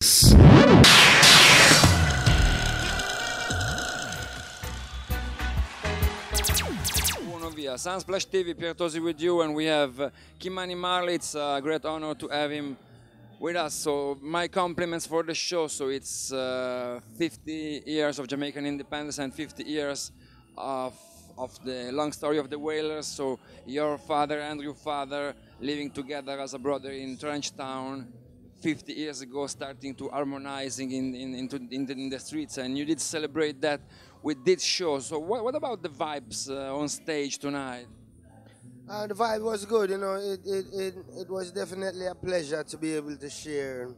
Via Sunsplash TV, Pierre Tosi with you, and we have Kimani Marley. It's a great honor to have him with us. So my compliments for the show. So it's 50 years of Jamaican independence and 50 years of the long story of the Wailers. So your father and your father living together as a brother in Trenchtown 50 years ago, starting to harmonizing in the streets, and you did celebrate that with this show. So what about the vibes on stage tonight? The vibe was good, you know. It was definitely a pleasure to be able to share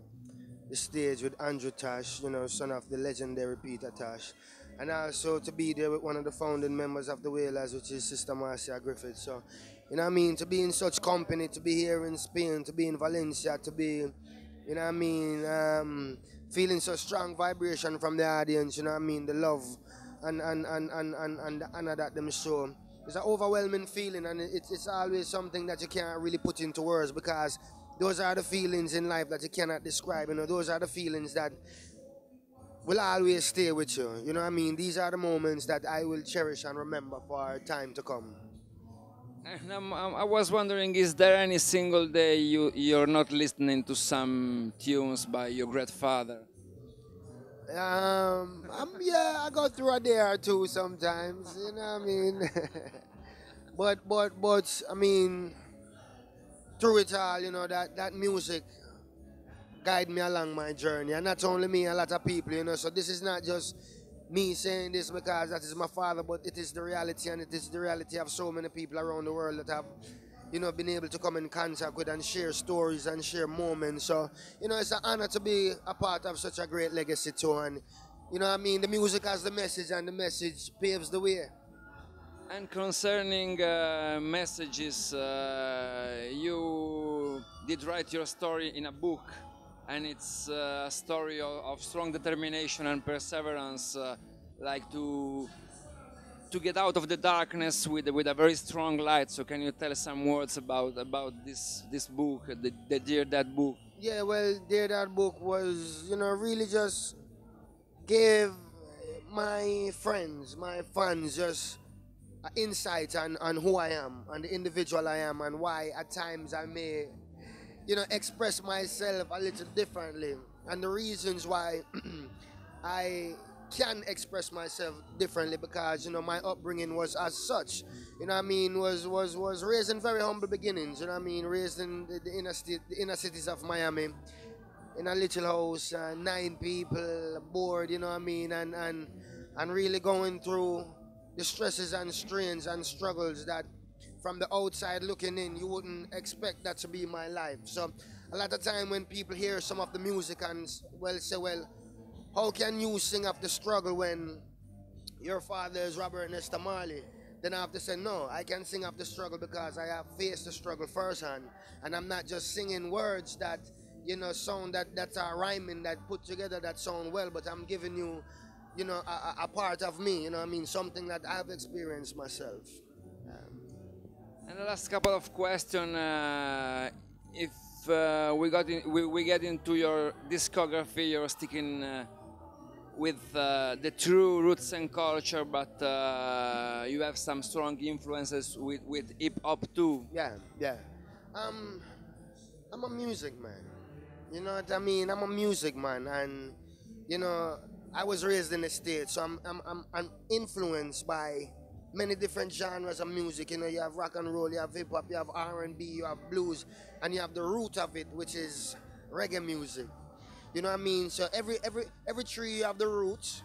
the stage with Andrew Tash, you know, son of the legendary Peter Tash, and also to be there with one of the founding members of the Wailers, which is Sister Marcia Griffith. So, you know what I mean, to be in such company, to be here in Spain, to be in Valencia, to be, you know what I mean, feeling so strong vibration from the audience, you know what I mean, the love and the honor that them show. It's an overwhelming feeling, and it's always something that you can't really put into words, because those are the feelings in life that you cannot describe. You know, those are the feelings that will always stay with you. You know what I mean? These are the moments that I will cherish and remember for time to come. And I was wondering, is there any single day you're not listening to some tunes by your great father? Yeah, I go through a day or two sometimes, you know what I mean? but, I mean, through it all, you know, that music guide me along my journey. And not only me, a lot of people, you know, so this is not just me saying this because that is my father, but it is the reality, and it is the reality of so many people around the world that have, you know, been able to come in contact with and share stories and share moments. So, you know, it's an honor to be a part of such a great legacy too. And, you know what I mean, the music has the message, and the message paves the way. And concerning messages, you did write your story in a book, and it's a story of strong determination and perseverance, like to get out of the darkness with a very strong light. So can you tell us some words about this book, the Dear Dad book? Yeah, well, Dear Dad book was, you know, really just gave my friends, my fans, just insight on who I am and the individual I am, and why at times I may, you know, express myself a little differently, and the reasons why I can express myself differently, because, you know, my upbringing was as such, you know what I mean, was raised in very humble beginnings, you know what I mean, raised in the inner cities of Miami, in a little house, 9 people, bored, you know what I mean, and really going through the stresses and strains and struggles that from the outside looking in, you wouldn't expect that to be my life. So a lot of time when people hear some of the music and, well, say, well, how can you sing of the struggle when your father is Robert Nesta Marley? Then I have to say, no, I can sing of the struggle because I have faced the struggle firsthand. And I'm not just singing words that, you know, sound that are rhyming, that put together, that sound well, but I'm giving you, you know, a part of me, you know what I mean, something that I've experienced myself. And the last couple of questions, if we get into your discography, you're sticking with the true roots and culture, but you have some strong influences with hip hop too. Yeah. I'm a music man. You know what I mean? I'm a music man, and, you know, I was raised in the States, so I'm influenced by many different genres of music. You know, you have rock and roll, you have hip hop, you have R&B, you have blues, and you have the root of it, which is reggae music. You know what I mean? So every tree you have the roots,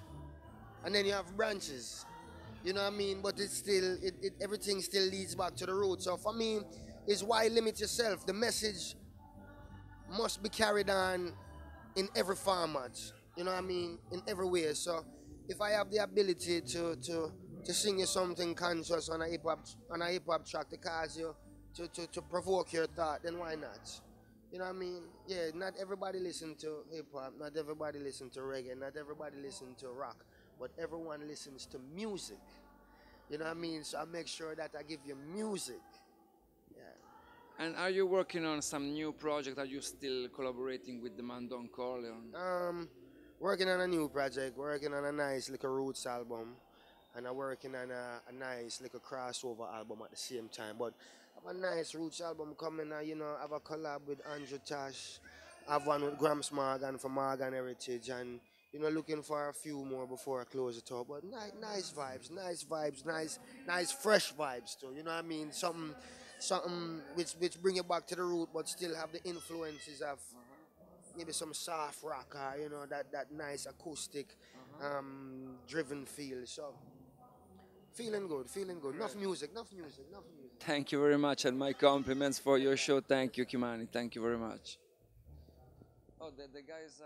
and then you have branches. You know what I mean? But it's still, everything still leads back to the root. So for me, it's why limit yourself. The message must be carried on in every format. You know what I mean? In every way. So if I have the ability to sing you something conscious on a hip hop track to cause you to provoke your thought, then why not? You know what I mean? Yeah, not everybody listen to hip hop, not everybody listen to reggae, not everybody listen to rock, but everyone listens to music. You know what I mean? So I make sure that I give you music. Yeah. And are you working on some new project? Are you still collaborating with the man Don Corleone? Working on a new project, working on a nice little roots album, and I'm working on a nice little crossover album at the same time. But I have a nice roots album coming. You know, I have a collab with Andrew Tash. I have one with Gramps Morgan from Morgan Heritage, and you know, looking for a few more before I close it up. But nice vibes, nice vibes, nice fresh vibes too. You know what I mean? Something which bring it back to the root, but still have the influences of maybe some soft rock, or, you know, that nice acoustic, driven feel. So feeling good, feeling good. Enough music, enough music, enough music. Thank you very much, and my compliments for your show. Thank you, Kimani. Thank you very much. Oh, the guys.